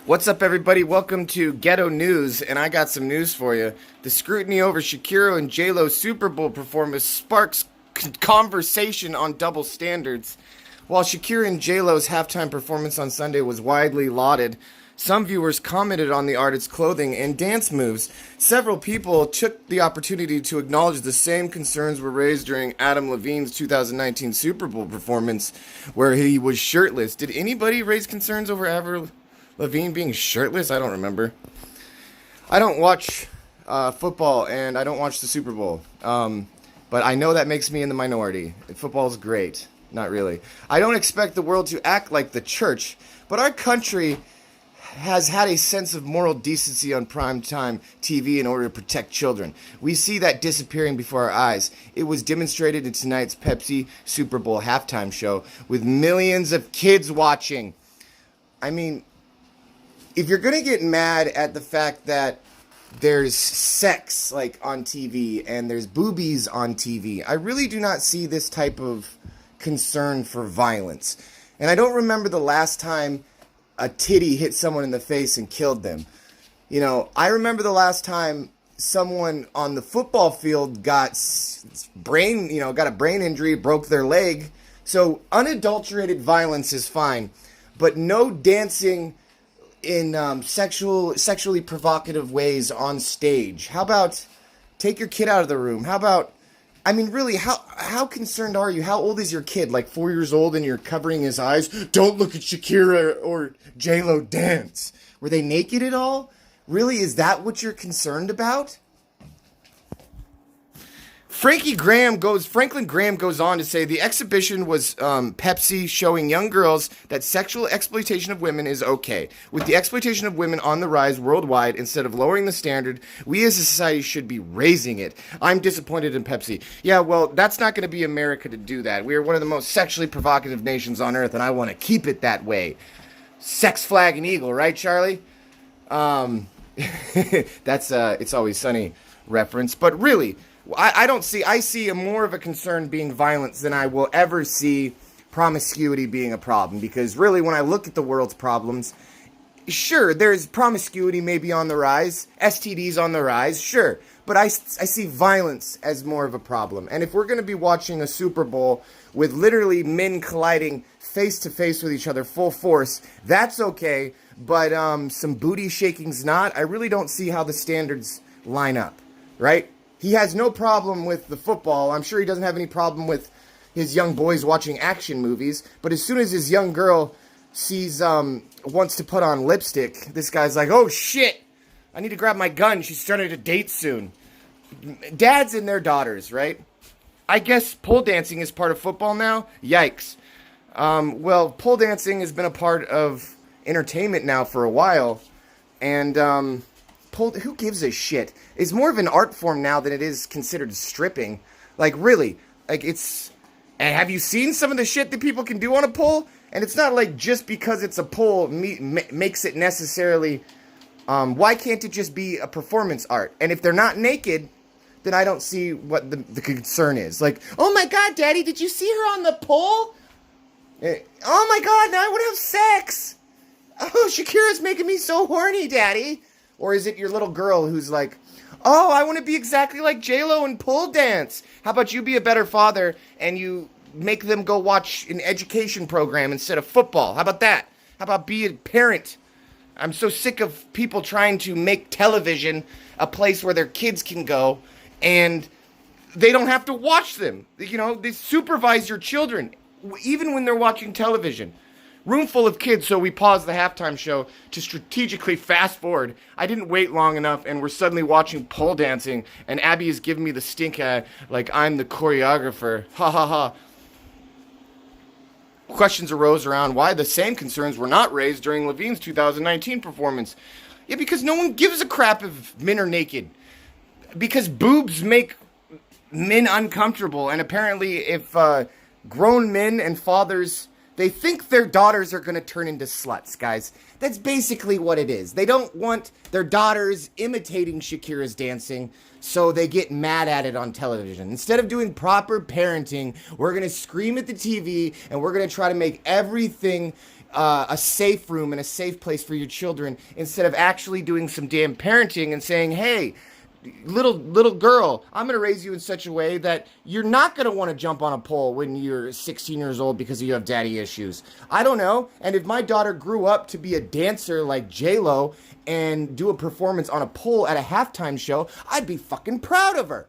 What's up, everybody? Welcome to Ghetto News, and I got some news for you. The scrutiny over Shakira and J-Lo's Super Bowl performance sparks conversation on double standards. While Shakira and J-Lo's halftime performance on Sunday was widely lauded, some viewers commented on the artist's clothing and dance moves. Several people took the opportunity to acknowledge the same concerns were raised during Adam Levine's 2019 Super Bowl performance, where he was shirtless. Did anybody raise concerns over Levine being shirtless? I don't remember. I don't watch football, and I don't watch the Super Bowl. But I know that makes me in the minority. Football's great. Not really. I don't expect the world to act like the church, but our country has had a sense of moral decency on primetime TV in order to protect children. We see that disappearing before our eyes. It was demonstrated in tonight's Pepsi Super Bowl halftime show with millions of kids watching. I mean, if you're going to get mad at the fact that there's sex on TV and there's boobies on TV, I really do not see this type of concern for violence. And I don't remember the last time a titty hit someone in the face and killed them. You know, I remember the last time someone on the football field got a brain injury, broke their leg. So unadulterated violence is fine, but no dancing in sexually provocative ways on stage. How about take your kid out of the room? How about, I mean, really, how concerned are you? How old is your kid? Like 4 years old and you're covering his eyes? Don't look at Shakira or J-Lo dance. Were they naked at all? Really, is that what you're concerned about? Franklin Graham goes on to say the exhibition was Pepsi showing young girls that sexual exploitation of women is okay. With the exploitation of women on the rise worldwide, instead of lowering the standard, we as a society should be raising it. I'm disappointed in Pepsi. Yeah, well, that's not going to be America to do that. We are one of the most sexually provocative nations on earth, and I want to keep it that way. Sex, flag, and eagle, right, Charlie? That's It's Always Sunny reference. But really, I see more of a concern being violence than I will ever see promiscuity being a problem. Because really, when I look at the world's problems, sure, there's promiscuity maybe on the rise, STDs on the rise, sure. But I see violence as more of a problem. And if we're going to be watching a Super Bowl with literally men colliding face to face with each other full force, that's okay. But some booty shaking's not. I really don't see how the standards line up, right? He has no problem with the football. I'm sure he doesn't have any problem with his young boys watching action movies. But as soon as his young girl wants to put on lipstick, this guy's like, oh shit, I need to grab my gun. She's starting to date soon. Dads and their daughters, right? I guess pole dancing is part of football now? Yikes. Well, pole dancing has been a part of entertainment now for a while. And who gives a shit? It's more of an art form now than it is considered stripping. Like, really. And have you seen some of the shit that people can do on a pole? And it's not like just because it's a pole makes it necessarily... why can't it just be a performance art? And if they're not naked, then I don't see what the concern is. Like, oh my god, Daddy, did you see her on the pole? Oh my god, now I want to have sex! Oh, Shakira's making me so horny, Daddy! Or is it your little girl who's like, oh, I want to be exactly like J-Lo and pole dance. How about you be a better father and you make them go watch an education program instead of football? How about that? How about be a parent? I'm so sick of people trying to make television a place where their kids can go and they don't have to watch them. You know, they supervise your children even when they're watching television. Room full of kids, so we paused the halftime show to strategically fast forward. I didn't wait long enough, and we're suddenly watching pole dancing, and Abby is giving me the stink eye like I'm the choreographer. Ha ha ha. Questions arose around why the same concerns were not raised during Levine's 2019 performance. Yeah, because no one gives a crap if men are naked. Because boobs make men uncomfortable, and apparently if grown men and fathers... they think their daughters are going to turn into sluts, guys. That's basically what it is. They don't want their daughters imitating Shakira's dancing, so they get mad at it on television. Instead of doing proper parenting, we're going to scream at the TV, and we're going to try to make everything a safe room and a safe place for your children instead of actually doing some damn parenting and saying, hey, little girl, I'm going to raise you in such a way that you're not going to want to jump on a pole when you're 16 years old because you have daddy issues. I don't know. And if my daughter grew up to be a dancer like J-Lo and do a performance on a pole at a halftime show, I'd be fucking proud of her.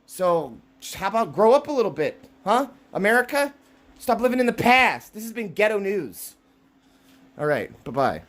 So just how about grow up a little bit, huh? America? Stop living in the past. This has been Ghetto News. All right, bye-bye.